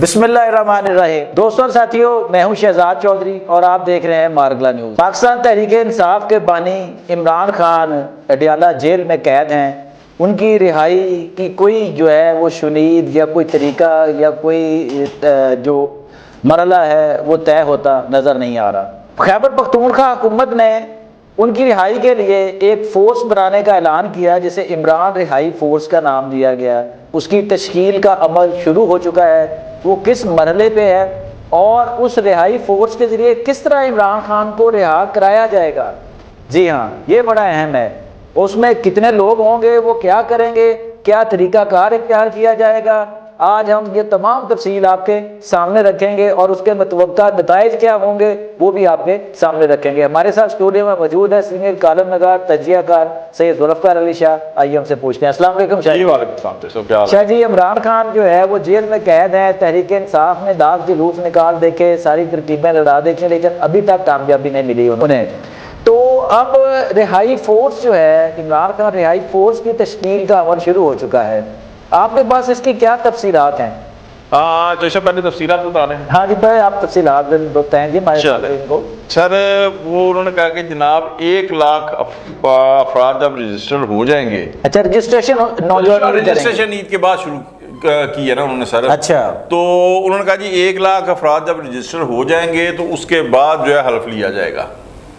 بسم اللہ الرحمن الرحیم۔ دوستوں اور ساتھیوں، میں ہوں شہزاد چودھری اور آپ دیکھ رہے ہیں مارگلا نیوز۔ پاکستان تحریک انصاف کے بانی عمران خان اڈیالہ جیل میں قید ہیں۔ ان کی رہائی کی کوئی جو ہے وہ شنید یا کوئی طریقہ یا کوئی جو مرحلہ ہے وہ طے ہوتا نظر نہیں آ رہا۔ خیبر پختونخوا حکومت نے ان کی رہائی کے لیے ایک فورس بنانے کا اعلان کیا جسے عمران رہائی فورس کا نام دیا گیا۔ اس کی تشکیل کا عمل شروع ہو چکا ہے۔ وہ کس مرحلے پہ ہے اور اس رہائی فورس کے ذریعے کس طرح عمران خان کو رہا کرایا جائے گا، جی ہاں یہ بڑا اہم ہے۔ اس میں کتنے لوگ ہوں گے، وہ کیا کریں گے، کیا طریقہ کار اختیار کیا جائے گا، آج ہم یہ تمام تفصیل آپ کے سامنے رکھیں گے اور اس کے متوقع نتائج کیا ہوں گے وہ بھی آپ کے سامنے رکھیں گے۔ ہمارے ساتھ اسٹوڈیو میں موجود ہے سینئر کالم نگار تجزیہ کار سید ذوالفقار علی شاہ۔ آئیے ہم سے پوچھتے ہیں۔ السلام علیکم شاہ جی۔ وعلیکم السلام شاہ جی، عمران خان جو ہے وہ جیل میں قید ہے، تحریک انصاف نے داغ جلوس نکال دیکھے، ساری ترکیبیں لڑا دیکھیں، لیکن ابھی تک کامیابی نہیں ملی انہیں۔ تو اب رہائی فورس جو ہے، عمران خان رہائی فورس کی تشکیل کا عمل شروع ہو چکا ہے۔ آپ کے پاس اس کی کیا تفصیلات ہیں؟ تو اس سے پہلے تفصیلات بتا رہے ہیں۔ ہاں جی بھائی، آپ تفصیلات بتائیں جی ہمارے کو۔ سر وہ انہوں نے کہا کہ جناب 1,00,000 افراد جب رجسٹر ہو جائیں گے۔ اچھا، رجسٹریشن نوجوان رجسٹریشن عید کے بعد شروع کی ہے نا انہوں نے سر۔ اچھا، تو انہوں نے کہا جی 1,00,000 افراد جب رجسٹر ہو جائیں گے تو اس کے بعد جو ہے حلف لیا جائے گا۔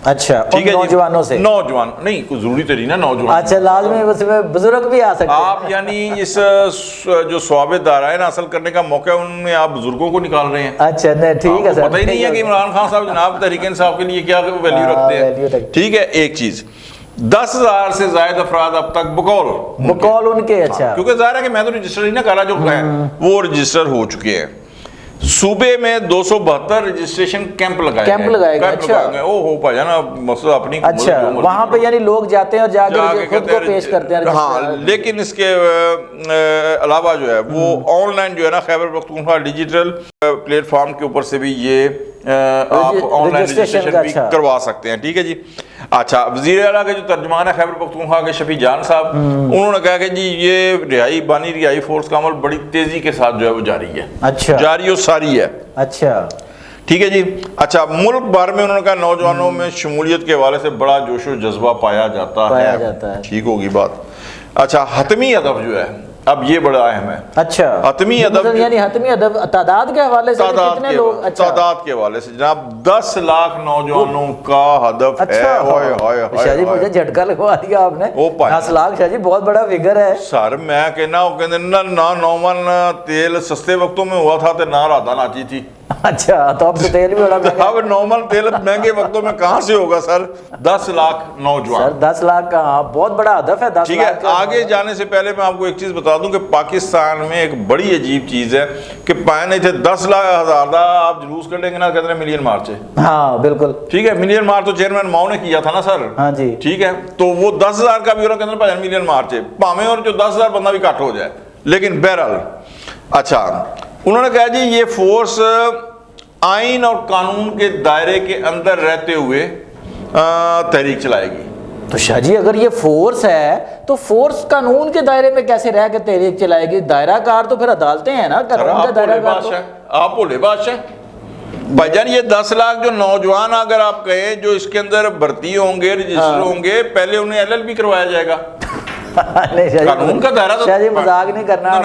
اچھا، ٹھیک ہے، نوجوانوں سے؟ نوجوان نہیں، کوئی ضروری تو نہیں نا نوجوان۔ اچھا، لازمی اس میں بزرگ بھی آ سکتے ہیں آپ یعنی اس جو ثواب دارائن حاصل کرنے کا موقع ان میں آپ بزرگوں کو نکال رہے ہیں۔ اچھا نہیں، ٹھیک ہے سر۔ پتہ ہی نہیں ہے کہ عمران خان صاحب جناب تحریک انصاف کے لیے کیا ویلیو رکھتے ہیں۔ ٹھیک ہے، ایک چیز 10,000 سے زائد افراد اب تک بقول ان کے۔ اچھا، کیونکہ ظاہر ہے کہ میں تو رجسٹر ہی نہ کر رہا، جو ہے وہ رجسٹر ہو چکے ہیں۔ صوبے میں 272 رجسٹریشن کیمپ لگائے گئے۔ اچھا، او ہو بھائی جانا مسئلہ اپنی۔ اچھا، وہاں پہ یعنی لوگ جاتے ہیں اور جا کے خود کو پیش کرتے ہیں۔ ہاں، لیکن اس کے علاوہ جو ہے وہ آن لائن جو ہے نا Khyber Pakhtunkhwa digital plate form کے اوپر سے بھی یہ آپ آن لائن رجسٹریشن بھی کروا سکتے ہیں۔ ٹھیک ہے جی۔ اچھا، وزیر اعلیٰ کے جو ترجمان ہے خیبر پختونخوا کے شفیع جان صاحب، انہوں نے کہا کہ جی یہ بانی رہائی فورس کا عمل بڑی تیزی کے ساتھ جو ہے وہ جاری ہے۔ اچھا، جاری و ساری ہے۔ اچھا، ٹھیک ہے جی۔ اچھا، ملک بھر میں انہوں نے کہا نوجوانوں میں شمولیت کے حوالے سے بڑا جوش و جذبہ پایا جاتا ہے۔ ٹھیک ہوگی بات۔ اچھا، حتمی ہدف جو ہے اب یہ بڑا اہم ہے۔ اچھا، حتمی ہدف یعنی حتمی ہدف تعداد کے حوالے سے کتنے لوگ؟ تعداد کے حوالے سے جناب 10,00,000 نوجوانوں کا ہدف ہے۔ شاہ جی مجھے جھٹکا لگوا دیا آپ نے۔ 10,00,000 شاہ جی بہت بڑا فگر ہے سر۔ میں کہنا وہ کہتے نہ نومن تیل سستے وقتوں میں ہوا تھا تو نہ رادہ ناچی تھی۔ اچھا، تو اب تو تیل بھی بڑا مہنگا۔ اب نارمل تیل مہنگے وقتوں میں کہاں سے ہوگا سر؟ 10,00,000 نوجوان۔ سر 10,00,000 کا بہت بڑا ہدف ہے۔ ٹھیک ہے، آگے جانے سے پہلے میں آپ کو ایک چیز بتا دوں کہ پاکستان میں ایک بڑی عجیب چیز ہے کہ پائے تھے 10,00,000 دا آپ جلوس کر لیں گے نا، کہتے ہیں ملین مارچ ہے۔ ہاں بالکل ٹھیک ہے، ملین مارچ تو چیئرمین ماؤ نے کیا تھا نا سر۔ ہاں جی، ٹھیک ہے، تو وہ 10,000 کا بھی ہو رہا، کہتے ہیں بھائی ملین مارچ ہے پامے، اور جو 10,000 بندہ بھی کٹ ہو جائے، لیکن بہرحال اچھا انہوں نے کہا جی یہ فورس آئین اور قانون کے دائرے کے اندر رہتے ہوئے تحریک چلائے گی۔ تو شاہ جی اگر یہ فورس ہے تو فورس قانون کے دائرے میں کیسے رہ کے تحریک چلائے گی؟ دائرہ کار تو پھر عدالتیں ہیں نا، قانون کا دائرہ کار۔ آپ بولے بادشاہ بھائی جان، یہ 10,00,000 جو نوجوان اگر آپ کہیں جو اس کے اندر بھرتی ہوں گے، رجسٹر ہوں گے، پہلے انہیں LLB کروایا جائے گا۔ قانون کا دائرہ شاہ جی مذاق نہیں کرنا،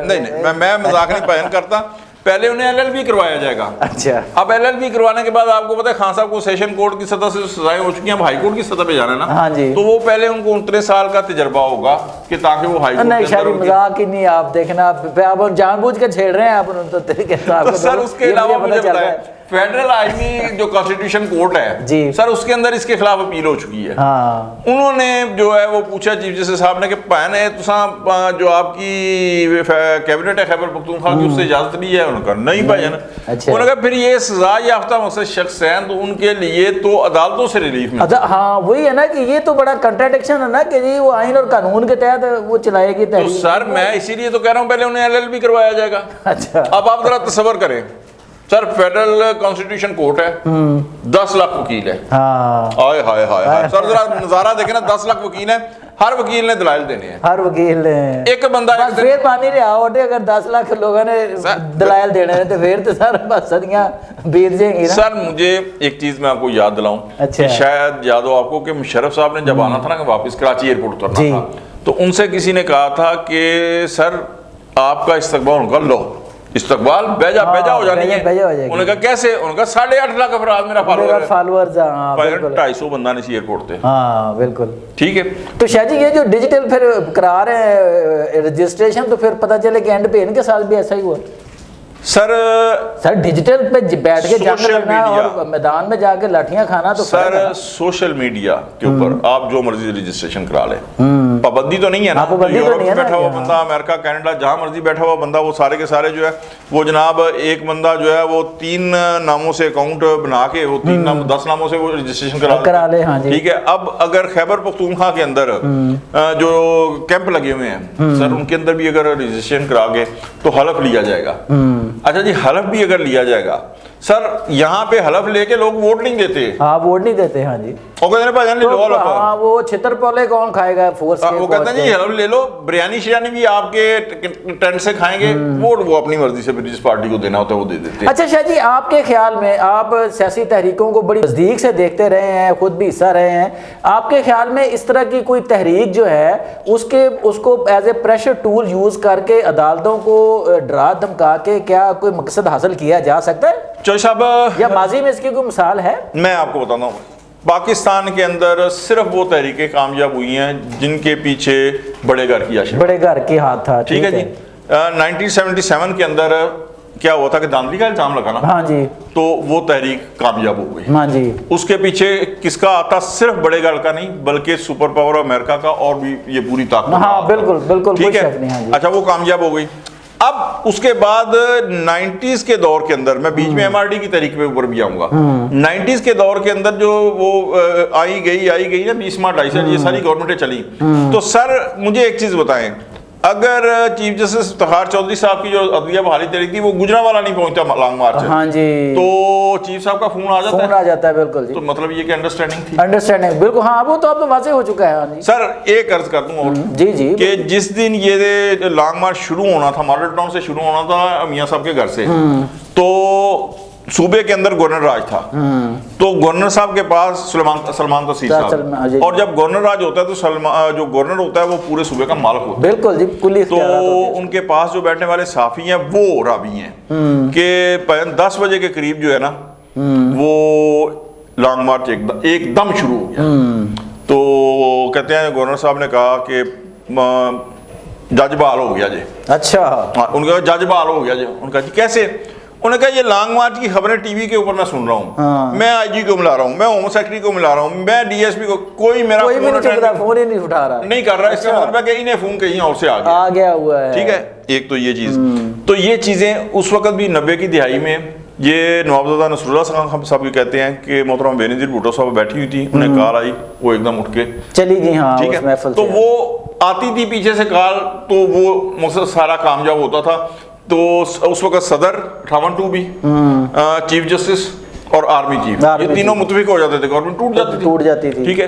نہیں میں مذاق نہیں بیان کرتا، پہلے انہیں LLB کروایا جائے گا۔ اچھا، اب LLB کروانے کے بعد آپ کو پتہ ہے خان صاحب کو سیشن کورٹ کی سطح سے سزائیں ہو چکی ہیں، اب ہائی کورٹ کی سطح پہ جانا ہے نا۔ ہاں جی، تو وہ پہلے ان کو 29 سال کا تجربہ ہوگا کہ تاکہ وہ ہائی کورٹ نہیں شاہ جی مذاق ہی نہیں، آپ دیکھنا آپ جان بوجھ کے چھیڑ رہے ہیں آپ تو طریقے سے۔ سر اس کے علاوہ مجھے بتائیں فیڈرل آئینی جو کانسٹیٹیوشن کورٹ ہے جی سر، اس کے اندر اس کے خلاف اپیل ہو چکی ہے۔ انہوں نے جو ہے وہ پوچھا چیف جسٹس صاحب نے کہ پہن ہے جو آپ کی کیبنٹ ہے خیبر پختونخوا کی، اس سے اجازت لی ہے؟ انہوں نے کہا نہیں بھائی جان۔ انہوں نے کہا پھر یہ سزا یافتہ مقصد شخص ہیں تو ان کے لیے تو عدالتوں سے ریلیف ملتا ہے۔ ہاں وہی ہے نا کہ یہ تو بڑا کنٹراڈکشن ہے نا کہ جی وہ آئین اور قانون کے تحت وہ چلائے گی تحریک۔ تو سر میں اسی لیے تو کہہ رہا ہوں پہلے انہیں LLB کروایا جائے گا۔ اچھا، اب آپ ذرا تصور کریں سر، فیڈرل کانسٹیٹیوشن کورٹ ہے، 10 لاکھ وکیل ہے۔ ہائے ہائے ہائے سر، ذرا نظارہ دیکھیں نا، 10 لاکھ وکیل ہیں، ہر وکیل نے دلائل دینے ہیں، ہر وکیل نے ایک بندہ بس پھر پانی رہا ہوتے اگر 10 لاکھ لوگوں نے دلائل دینے ہیں تو پھر تو سر بس صدیاں بیت جائیں گی نا۔ سر مجھے ایک چیز میں آپ کو یاد دلاؤں کہ شاید یاد ہو آپ کو کہ مشرف صاحب نے جب آنا تھا نا کہ واپس کراچی ایئرپورٹ اترنا تھا تو ان سے کسی نے کہا تھا کہ سر آپ کا استقبال کر لو، استقبال بیجا ہو جانی ہے۔ انہوں نے کہا کیسے؟ انہوں نے کہا 8.5 لاکھ افراد میرا فالوورز ہیں، 250 بندہ نہیں سی ایئرپورٹ تے۔ ہاں بالکل ٹھیک ہے۔ تو شاہ جی یہ جو ڈیجیٹل پھر کرا رہے ہیں رجسٹریشن تو پھر پتہ چلے کہ اینڈ پہ ان کے ساتھ بھی ایسا ہی ہوا سر ڈیجیٹل پہ بیٹھ کے جنگ لڑنا اور میدان میں جا کے لاٹھیاں کھانا تو سر سوشل میڈیا کے اوپر آپ جو مرضی رجسٹریشن کرا لیں، پابندی تو نہیں ہے نا۔ یورپ میں بیٹھا ہوا بندہ، امریکہ کینیڈا جہاں مرضی بیٹھا ہوا بندہ، وہ سارے کے سارے جو ہے وہ جناب ایک بندہ جو ہے وہ 3 ناموں سے اکاؤنٹ بنا کے وہ 10 ناموں سے وہ رجسٹریشن کرا لے۔ ٹھیک ہے۔ اب اگر خیبر پختونخوا کے اندر جو کیمپ لگے ہوئے ہیں سر ان کے اندر بھی اگر رجسٹریشن کرا گے تو حلف لیا جائے گا۔ اچھا جی حلف بھی اگر لیا جائے گا سر، یہاں پہ حلف لے کے لوگ ووٹ نہیں دیتے۔ ہاں ووٹ نہیں دیتے۔ ہاں جی وہ کہتے ہیں بھائی جان لے لو حلف۔ ہاں وہ چھتر پولے کون کھائے گا فورس کے؟ وہ کہتے ہیں جی حلف لے لو، بریانی شریانی بھی آپ کے ٹینٹ سے کھائیں گے، ووٹ وہ اپنی مرضی سے جس پارٹی کو دینا ہوتا ہے وہ دے دیتے ہیں۔ اچھا شاہ جی آپ کے خیال میں، آپ سیاسی تحریکوں کو بڑی نزدیک سے دیکھتے رہے ہیں، خود بھی حصہ رہے ہیں، آپ کے خیال میں اس طرح کی کوئی تحریک جو ہے اس کو as a pressure tool use کر کے عدالتوں کو ڈرا دھمکا کے کیا کوئی مقصد حاصل کیا جا سکتا ہے چوہے صاحب؟ یا ماضی میں اس کی کوئی مثال ہے؟ میں آپ کو بتاتا ہوں، پاکستان کے اندر صرف وہ تحریکیں کامیاب ہوئی ہیں جن کے پیچھے بڑے گھر کی اشرف، بڑے گھر کی ہاتھ تھا۔ ٹھیک ہے جی۔ 1977 کے اندر کیا ہوا تھا کہ دھاندلی کا الزام لگا نا، ہاں جی، تو وہ تحریک کامیاب ہو گئی۔ ہاں جی، اس کے پیچھے کس کا آتا؟ صرف بڑے گھر کا نہیں بلکہ سپر پاور امریکہ کا اور بھی یہ پوری طاقت۔ ہاں بالکل بالکل، ٹھیک ہے۔ اچھا وہ کامیاب ہو گئی۔ اب اس کے بعد 90s کے دور کے اندر، میں بیچ میں MRD کی تحریک پہ اوپر بھی آؤں گا، 90s کے دور کے اندر جو وہ آئی گئی نا 20 مارچ 2.5 یہ ساری گورنمنٹیں چلی، تو سر مجھے ایک چیز بتائیں، اگر چیف جسٹس افتخار چودھری صاحب کی جو عدلیہ بحالی تحریک تھی وہ گجرانوالہ نہیں پہنچتا لانگ مارچ، ہاں جی، تو چیف صاحب کا فون آ جاتا ہے۔ بالکل جی، تو مطلب یہ کہ انڈرسٹینڈنگ تھی، انڈرسٹینڈنگ بالکل، ہاں وہ تو اب تو واضح ہو چکا ہے۔ ہاں جی سر ایک عرض کر دوں اور جی جی، کہ جس دن یہ لانگ مارچ شروع ہونا تھا ماڈل ٹاؤن سے شروع ہونا تھا میاں صاحب کے گھر سے، تو صوبے کے اندر گورنر راج تھا، تو گورنر صاحب کے پاس سلمان تحصیل صاحب، اور جب گورنر راج ہوتا ہے تو جو گورنر ہوتا ہے وہ پورے صوبے کا مالک ہوتا ہے، بالکل جی، کلی اختیارات ہوتے ہیں۔ تو ان کے پاس جو بیٹھنے والے صحافی ہیں وہ راوی ہیں کہ 10 بجے کے قریب جو ہے نا وہ لانگ مارچ ایک دم شروع ہو گیا، تو کہتے ہیں گورنر صاحب نے کہا کہ جج بحال ہو گیا جی۔ اچھا، ان کا جج بحال ہو گیا جی۔ ان کا جی کیسے؟ انہوں نے کہا یہ لانگ مارچ کی خبریں ٹی وی کے اوپر میں سن رہا ہوں، میں IG کو ملا رہا ہوں، میں ہوم سیکرٹری کو ملا رہا ہوں، میں DSP کو، کوئی میرا فون ہی نہیں اٹھا رہا، نہیں کر رہا۔ اس کا مطلب ہے کہ انہیں فون کہیں اور سے آ گیا ہوا ہے۔ ٹھیک ہے، ایک تو یہ چیز، تو یہ چیزیں اس وقت بھی 90 کی دہائی میں یہ نوابزادہ نصر اللہ صاحب بھی کہتے ہیں کہ محترم بینظیر بھٹو صاحب بیٹھی ہوئی تھی، انہیں کال آئی، وہ ایک دم اٹھ کے چلی گئی۔ ہاں ٹھیک ہے، تو وہ آتی تھی پیچھے سے کال، تو وہ مقصد سارا کامیاب ہوتا تھا۔ تو اس وقت صدر 58 بھی، چیف جسٹس اور آرمی چیف، یہ تینوں متفق ہو جاتے تھے، گورنمنٹ ٹوٹ جاتی تھی۔ ٹھیک ہے،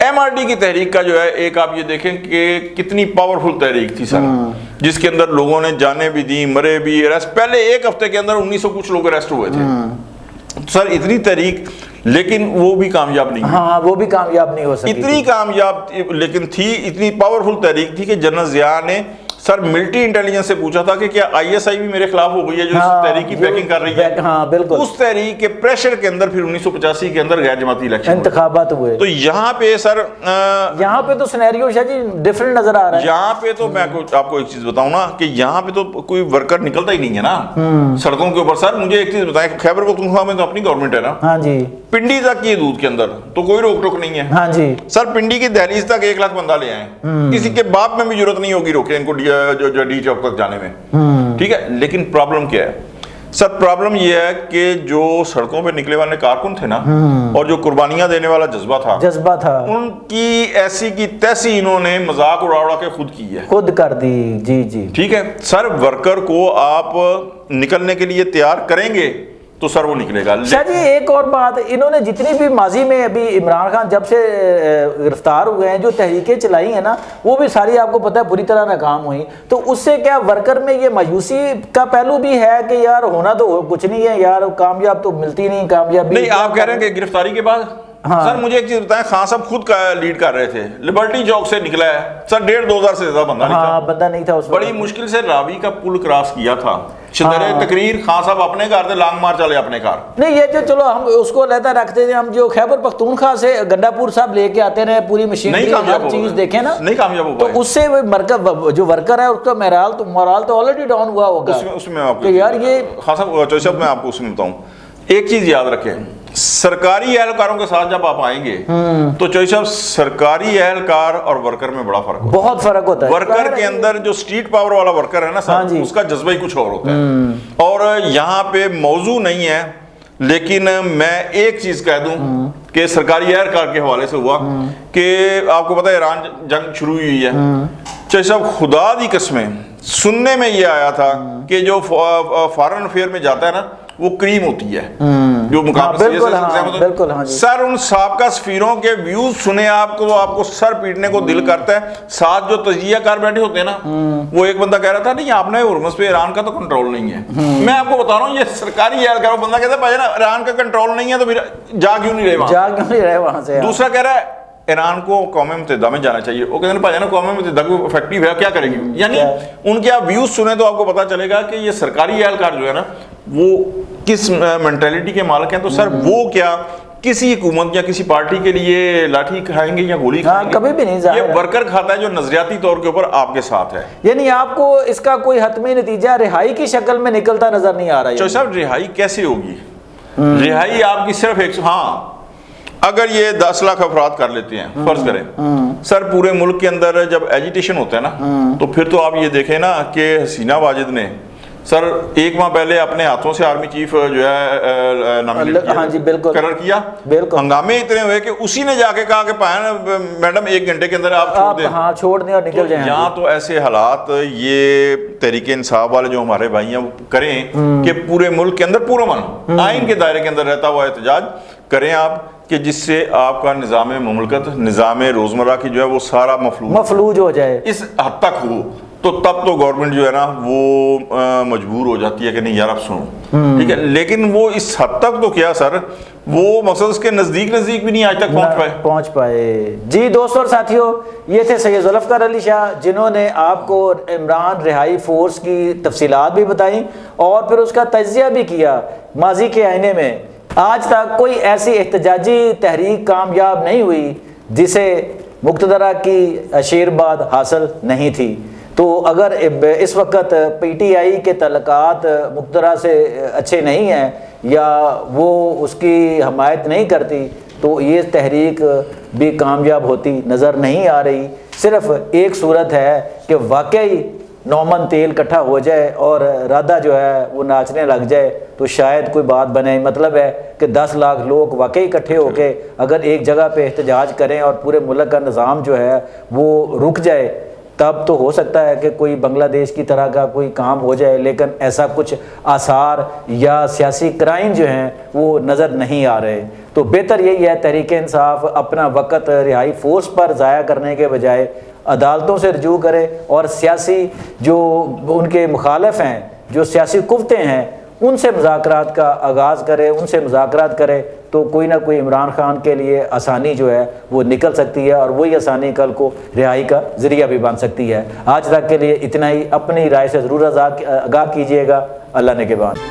MRD کی تحریک کا جو ہے ایک آپ یہ دیکھیں کہ کتنی پاورفل تحریک تھی سر، جس کے اندر لوگوں نے جانیں بھی دی، مرے بھی، پہلے ایک ہفتے کے اندر 1900 کچھ لوگ اریسٹ ہوئے تھے سر، اتنی تحریک، لیکن وہ بھی کامیاب نہیں، ہاں وہ بھی کامیاب نہیں ہو سکی، اتنی کامیاب لیکن تھی، اتنی پاورفل تحریک تھی کہ جنرل ضیاء نے سر ملٹری انٹیلیجنس سے پوچھا تھا کہ کیا ISI بھی میرے خلاف ہو گئی ہے جو اس تحریک کی بیکنگ کر رہی ہے؟ ہاں بالکل، اس تحریک کے پریشر کے اندر پھر 1985 کے اندر غیر جماعتی الیکشن انتخابات ہوئے، تو یہاں پہ سر یہاں پہ تو سینیریو شاہ جی ڈیفرنٹ نظر آ رہا ہے۔ یہاں پہ تو میں آپ کو ایک چیز بتاؤں نا کہ یہاں پہ تو کوئی ورکر نکلتا ہی نہیں ہے نا سڑکوں کے اوپر۔ سر مجھے ایک چیز بتائیں، خیبر پختونخوا میں تو اپنی گورنمنٹ ہے نا، ہاں جی، پنڈی تک کی حدود کے اندر تو کوئی روک ٹوک نہیں ہے، ہاں جی سر پنڈی کی دہلیز تک 1 لاکھ بندہ لے آئے، کسی کے باپ میں بھی ضرورت نہیں ہوگی روکے ان کو ڈی چوک تک جانے میں، ٹھیک ہے، لیکن پرابلم کیا ہے سر؟ پرابلم یہ ہے کہ جو سڑکوں پہ نکلے والے کارکن تھے نا اور جو قربانیاں دینے والا جذبہ تھا ان کی ایسی کی تیسی انہوں نے مذاق اڑا کے خود کی ہے، خود کر دی، جی جی، ٹھیک ہے سر۔ ورکر کو آپ نکلنے کے لیے تیار کریں گے تو سر وہ نکلے گا۔ شاہ جی ایک اور بات، انہوں نے جتنی بھی ماضی میں ابھی عمران خان جب سے گرفتار ہوئے ہیں جو تحریکیں چلائی ہیں نا، وہ بھی ساری آپ کو پتہ ہے بری طرح ناکام ہوئی، تو اس سے کیا ورکر میں یہ مایوسی کا پہلو بھی ہے کہ یار ہونا تو کچھ نہیں ہے یار، کامیاب تو ملتی نہیں، کامیاب نہیں۔ آپ کہہ رہے ہیں کہ گرفتاری کے بعد سر مجھے ایک چیز بتائیں، خان صاحح خود کا لیڈ کر رہے تھے، لبرٹی چوک سے نکلا ہے سر، 1,500-2,000 سے زیادہ بندہ نہیں تھا، بڑی مشکل سے راوی کا پل کراس کیا تھا، شدر تقریر خان صاحب اپنے گھر سے لانگ مارچ چلے اپنے گھر۔ نہیں یہ جو چلو ہم اس کو علیحدہ رکھتے تھے، ہم جو خیبر پختونخوا سے گنڈا پور صاحب لے کے آتے رہے پوری مشینری ہر چیز دیکھیں نا، نہیں کامیاب ہو تو اس سے جو ورکر ہے اس کا مورال تو آلریڈی ڈاؤن ہوا ہوگا۔ اس میں آپ کو یار یہ خان صاحب میں آپ کو اس میں بتاؤں ایک چیز یاد رکھیں، سرکاری اہلکاروں کے ساتھ جب آپ آئیں گے تو چوہدری صاحب سرکاری اہلکار اور ورکر میں بڑا فرق ہوتا ہے، بہت فرق ہوتا ہے۔ ورکر کے اندر جو اسٹریٹ پاور والا ورکر ہے نا صاحب، اس کا جذبہ ہی کچھ اور ہوتا ہے، اور یہاں پہ موضوع نہیں ہے، لیکن میں ایک چیز کہہ دوں کہ سرکاری اہلکار کے حوالے سے ہوا کہ آپ کو پتہ ہے ایران جنگ شروع ہوئی ہے، چوہدری صاحب خدا دی قسمیں سننے میں یہ آیا تھا کہ جو فارن افیئر میں جاتا ہے نا وہ کریم ہوتی ہے جو مقام سر، ان سابقہ سفیروں کے ویوز سنے آپ کو تو آپ کو سر پیٹنے کو دل کرتا ہے، ساتھ جو تجزیہ کار بیٹھے ہوتے ہیں نا، وہ ایک بندہ کہہ رہا تھا نہیں آپ نے ہرمز پہ ایران کا تو کنٹرول نہیں ہے، میں آپ کو بتا رہا ہوں یہ سرکاری اہلکار بندہ کہتا ہے بھائی نا ایران کا کنٹرول نہیں ہے تو پھر جا کیوں نہیں رہے وہاں سے۔ دوسرا کہہ رہا ہے ایران کو قوم متحدہ میں جانا چاہیے، وہ کہتے ہیں بھائی نا قوم متحدہ کو افیکٹو ہے کیا کرے گی، یعنی ان کے آپ ویوز سنیں تو آپ کو پتا چلے گا کہ یہ سرکاری اہلکار جو ہے نا وہ کس مینٹیلٹی کے مالک ہیں، تو سر وہ کیا کسی حکومت یا کسی پارٹی کے لیے لاٹھی کھائیں گے یا گولی کھائیں گے، کبھی بھی نہیں، یہ ورکر کھاتا ہے جو نظریاتی طور کے اوپر آپ کے ساتھ ہے۔ یعنی آپ کو اس کا کوئی حتمی نتیجہ رہائی کی شکل میں نکلتا نظر نہیں آ رہا ہے؟ چوہدری صاحب رہائی کیسے ہوگی؟ رہائی آپ کی صرف ایک اگر یہ 10 لاکھ افراد کر لیتے ہیں فرض کریں سر، پورے ملک کے اندر جب ایجیٹیشن ہوتا ہے نا تو پھر تو آپ یہ دیکھیں نا کہ حسینہ واجد نے سر 1 ماہ پہلے اپنے ہاتھوں سے آرمی چیف جو ہے قرار کیا، ہنگامے اتنے ہوئے کہ اسی نے جا کے کہا کہ میڈم 1 گھنٹے کے اندر آپ چھوڑ دیں اور نکل جائیں۔ یہاں تو ایسے حالات یہ تحریک انصاف والے جو ہمارے بھائی ہیں وہ کریں کہ پورے ملک کے اندر پورا آئین کے دائرے کے اندر رہتا ہوا احتجاج کریں آپ، کہ جس سے آپ کا نظام مملکت، نظام روزمرہ کی جو ہے وہ سارا مفلوج ہو جائے، اس حد تک ہو، تو تب تو گورنمنٹ جو ہے نا وہ مجبور ہو جاتی ہے کہ نہیں یار اب سنو، ٹھیک ہے، لیکن وہ اس حد تک تو کیا سر، وہ مقصد اس کے نزدیک بھی نہیں آج تک پہنچ پائے۔ جی دوستوں اور ساتھیوں، یہ تھے سید ذوالفقار علی شاہ جنہوں نے آپ کو عمران رہائی فورس کی تفصیلات بھی بتائیں اور پھر اس کا تجزیہ بھی کیا۔ ماضی کے آئینے میں آج تک کوئی ایسی احتجاجی تحریک کامیاب نہیں ہوئی جسے مقتدرہ کی آشیرواد حاصل نہیں تھی، تو اگر اس وقت پی ٹی آئی کے تعلقات مقتدرہ سے اچھے نہیں ہیں یا وہ اس کی حمایت نہیں کرتی تو یہ تحریک بھی کامیاب ہوتی نظر نہیں آ رہی۔ صرف ایک صورت ہے کہ واقعی نومن تیل کٹھا ہو جائے اور رادہ جو ہے وہ ناچنے لگ جائے تو شاید کوئی بات بنے۔ مطلب ہے کہ 10 لاکھ لوگ واقعی اکٹھے ہو کے اگر ایک جگہ پہ احتجاج کریں اور پورے ملک کا نظام جو ہے وہ رک جائے تب تو ہو سکتا ہے کہ کوئی بنگلہ دیش کی طرح کا کوئی کام ہو جائے، لیکن ایسا کچھ آثار یا سیاسی کرائم جو ہیں وہ نظر نہیں آ رہے۔ تو بہتر یہی ہے تحریک انصاف اپنا وقت رہائی فورس پر ضائع کرنے کے بجائے عدالتوں سے رجوع کرے اور سیاسی جو ان کے مخالف ہیں، جو سیاسی قوتیں ہیں، ان سے مذاکرات کا آغاز کرے، ان سے مذاکرات کرے تو کوئی نہ کوئی عمران خان کے لیے آسانی جو ہے وہ نکل سکتی ہے اور وہی آسانی کل کو رہائی کا ذریعہ بھی بن سکتی ہے۔ آج تک کے لیے اتنا ہی، اپنی رائے سے ضرور آگاہ کیجیے گا۔ اللہ نے کے بعد